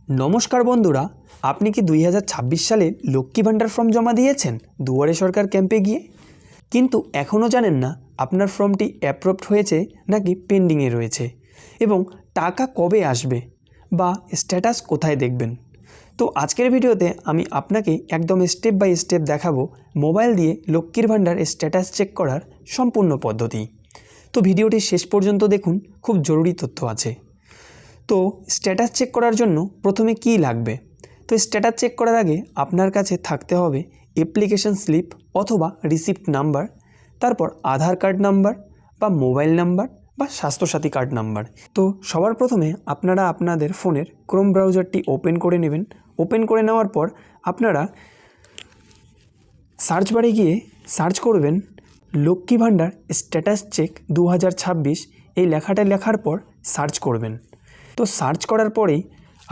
নমস্কার বন্ধুরা, আপনি কি 2026 সালে লক্ষ্মী ভাণ্ডার ফর্ম জমা দিয়েছেন দুয়ারে সরকার ক্যাম্পে গিয়ে, কিন্তু এখনও জানেন না আপনার ফর্মটি অ্যাপ্রুভড হয়েছে নাকি পেন্ডিংয়ে রয়েছে এবং টাকা কবে আসবে বা স্ট্যাটাস কোথায় দেখবেন। তো আজকের ভিডিওতে আমি আপনাকে একদম স্টেপ বাই স্টেপ দেখাবো মোবাইল দিয়ে লক্ষ্মীর ভাণ্ডার স্ট্যাটাস চেক করার সম্পূর্ণ পদ্ধতি। তো ভিডিওটি শেষ পর্যন্ত দেখুন, খুব জরুরি তথ্য আছে। তো স্ট্যাটাস চেক করার জন্য প্রথমে কি লাগবে? তো স্ট্যাটাস চেক করার আগে আপনার কাছে থাকতে হবে অ্যাপ্লিকেশন স্লিপ অথবা রিসিপ্ট নাম্বার, তারপর আধার কার্ড নাম্বার বা মোবাইল নাম্বার বা স্বাস্থ্যসাথী কার্ড নাম্বার। তো সবার প্রথমে আপনারা আপনাদের ফোনের ক্রোম ব্রাউজারটি ওপেন করে নেবেন। ওপেন করে নেওয়ার পর আপনারা সার্চ বারে গিয়ে সার্চ করবেন লক্ষ্মী ভাণ্ডার স্ট্যাটাস চেক 2026, এই লেখাটা লেখার পর সার্চ করবেন। তো সার্চ করার পরেই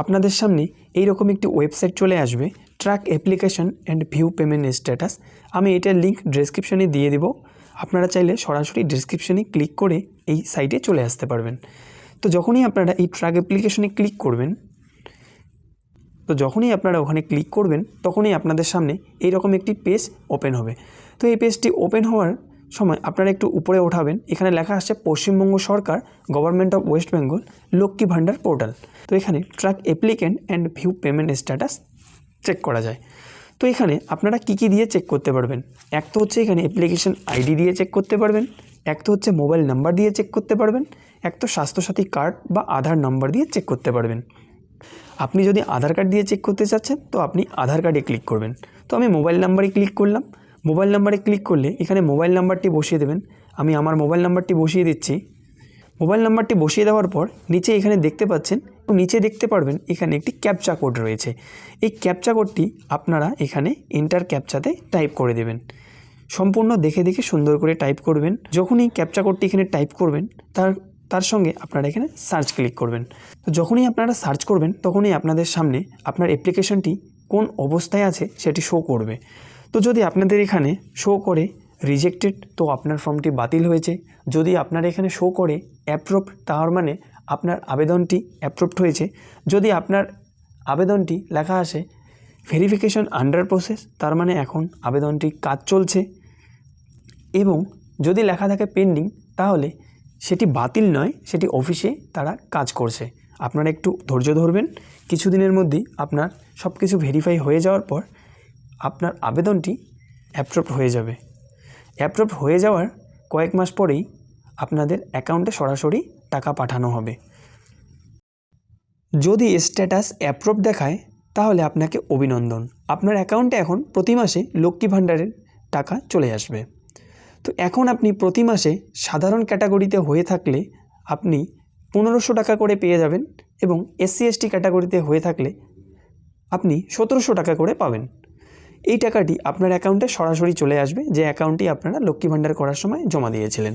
আপনাদের সামনে এইরকম একটি ওয়েবসাইট চলে আসবে, track application and view payment status. আমি এটার লিঙ্ক ডেসক্রিপশনে দিয়ে দেব, আপনারা চাইলে সরাসরি ডেসক্রিপশনে ক্লিক করে এই সাইটে চলে আসতে পারবেন। তো যখনই আপনারা এই ট্র্যাক অ্যাপ্লিকেশনে ক্লিক করবেন, ওখানে ক্লিক করবেন তখনই আপনাদের সামনে এইরকম একটি পেজ ওপেন হবে। তো এই পেজটি ওপেন হওয়ার সময় আপনারা একটু উপরে ওঠাবেন, এখানে লেখা আসছে পশ্চিমবঙ্গ সরকার government of West Bengal Lakshmi Bhandar portal. তো এখানে track applicant and view payment status check করা যায়। তো এখানে আপনারা কি দিয়ে চেক করতে পারবেন? এক তো হচ্ছে এখানে অ্যাপ্লিকেশন আইডি দিয়ে চেক করতে পারবেন, এক তো হচ্ছে মোবাইল নাম্বার দিয়ে চেক করতে পারবেন, এক তো স্বাস্থ্যসাথী কার্ড বা আধার নাম্বার দিয়ে চেক করতে পারবেন। আপনি যদি আধার কার্ড দিয়ে চেক করতে চাচ্ছেন তো আপনি আধার কার্ডে ক্লিক করবেন। তো আমি মোবাইল নাম্বারে ক্লিক করলাম। মোবাইল নাম্বারে ক্লিক করলে এখানে মোবাইল নাম্বারটি বসিয়ে দেবেন। আমি আমার মোবাইল নাম্বারটি বসিয়ে দিচ্ছি। মোবাইল নাম্বারটি বসিয়ে দেওয়ার পর নিচে এখানে দেখতে পাচ্ছেন, নিচে দেখতে পারবেন এখানে একটি ক্যাপচা কোড রয়েছে। এই ক্যাপচা কোডটি আপনারা এখানে এন্টার ক্যাপচাতে টাইপ করে দেবেন। সম্পূর্ণ দেখে সুন্দর করে টাইপ করবেন। যখনই ক্যাপচা কোডটি এখানে টাইপ করবেন তার সঙ্গে আপনারা এখানে সার্চ ক্লিক করবেন। তো যখনই আপনারা সার্চ করবেন তখনই আপনাদের সামনে আপনার অ্যাপ্লিকেশনটি কোন অবস্থায় আছে সেটি শো করবে। তো যদি আপনাদের এখানে শো করে রিজেক্টেড, তো আপনার ফর্মটি বাতিল হয়েছে। যদি আপনার এখানে শো করে অ্যাপ্রুভড, তার মানে আপনার আবেদনটি অ্যাপ্রুভড হয়েছে। যদি আপনার আবেদনটি লেখা আসে ভেরিফিকেশন আন্ডার প্রসেস, তার মানে এখন আবেদনটি কাজ চলছে। এবং যদি লেখা থাকে পেন্ডিং, তাহলে সেটি বাতিল নয়, সেটি অফিসে তারা কাজ করছে। আপনারা একটু ধৈর্য ধরবেন, কিছুদিনের মধ্যেই আপনার সব কিছু ভেরিফাই হয়ে যাওয়ার পর আপনার আবেদনটি অ্যাপ্রুভড হয়ে যাবে। অ্যাপ্রুভড হয়ে যাওয়ার কয়েক মাস পরেই আপনাদের অ্যাকাউন্টে সরাসরি টাকা পাঠানো হবে। যদি স্ট্যাটাস অ্যাপ্রুভড দেখায় তাহলে আপনাকে অভিনন্দন, আপনার অ্যাকাউন্টে এখন প্রতি মাসে লক্ষ্মী ভাণ্ডারের টাকা চলে আসবে। তো এখন আপনি প্রতি মাসে সাধারণ ক্যাটাগরিতে হয়ে থাকলে আপনি 1500 টাকা করে পেয়ে যাবেন এবং SC ST ক্যাটাগরিতে হয়ে থাকলে আপনি 1700 টাকা করে পাবেন। এই টাকাটি আপনার অ্যাকাউন্টে সরাসরি চলে আসবে, যে অ্যাকাউন্টটি আপনারা লক্ষ্মী ভাণ্ডার করার সময় জমা দিয়েছিলেন।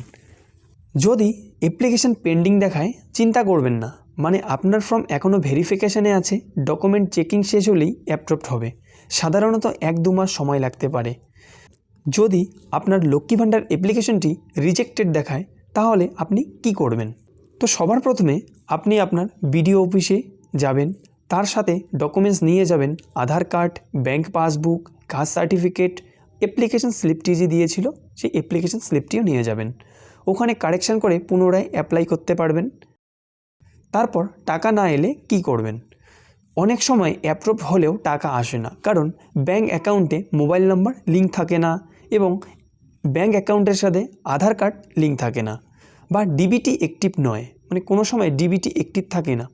যদি অ্যাপ্লিকেশন পেন্ডিং দেখায় চিন্তা করবেন না, মানে আপনার ফর্ম এখনও ভেরিফিকেশানে আছে, ডকুমেন্ট চেকিং শেষ হলেই অ্যাপ্রুভড হবে। সাধারণত 1-2 মাস সময় লাগতে পারে। যদি আপনার লক্ষ্মী ভাণ্ডার অ্যাপ্লিকেশনটি রিজেক্টেড দেখায় তাহলে আপনি কি করবেন? তো সবার প্রথমে আপনি আপনার বিডিও অফিসে যাবেন, তার সাথে ডকুমেন্টস নিয়ে যাবেন Aadhaar card, bank passbook, caste certificate, application স্লিপটি যে দিয়েছিল সেই অ্যাপ্লিকেশন স্লিপটিও নিয়ে যাবেন। ওখানে কারেকশান করে পুনরায় অ্যাপ্লাই করতে পারবেন। তারপর টাকা না এলে কি করবেন? অনেক সময় অ্যাপ্রুভ হলেও টাকা আসে না, কারণ ব্যাংক অ্যাকাউন্টে মোবাইল নাম্বার লিঙ্ক থাকে না এবং ব্যাংক অ্যাকাউন্টের সাথে আধার কার্ড লিঙ্ক থাকে না, বা ডিবিটি অ্যাক্টিভ নয়, মানে কোনো সময় ডিবিটি অ্যাক্টিভ থাকে না।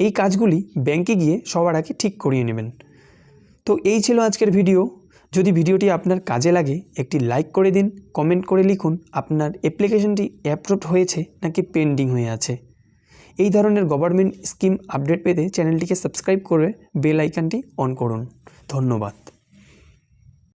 এই কাজগুলি ব্যাংকে গিয়ে সবার আগে ঠিক করিয়ে নেবেন। তো এই ছিল আজকের ভিডিও। যদি ভিডিওটি আপনার কাজে লাগে একটি লাইক করে দিন, কমেন্ট করে লিখুন আপনার অ্যাপ্লিকেশনটি অ্যাপ্রুভড হয়েছে নাকি পেন্ডিং হয়ে আছে। এই ধরনের গভর্নমেন্ট স্কিম আপডেট পেতে চ্যানেলটিকে সাবস্ক্রাইব করে বেল আইকনটি অন করুন। ধন্যবাদ।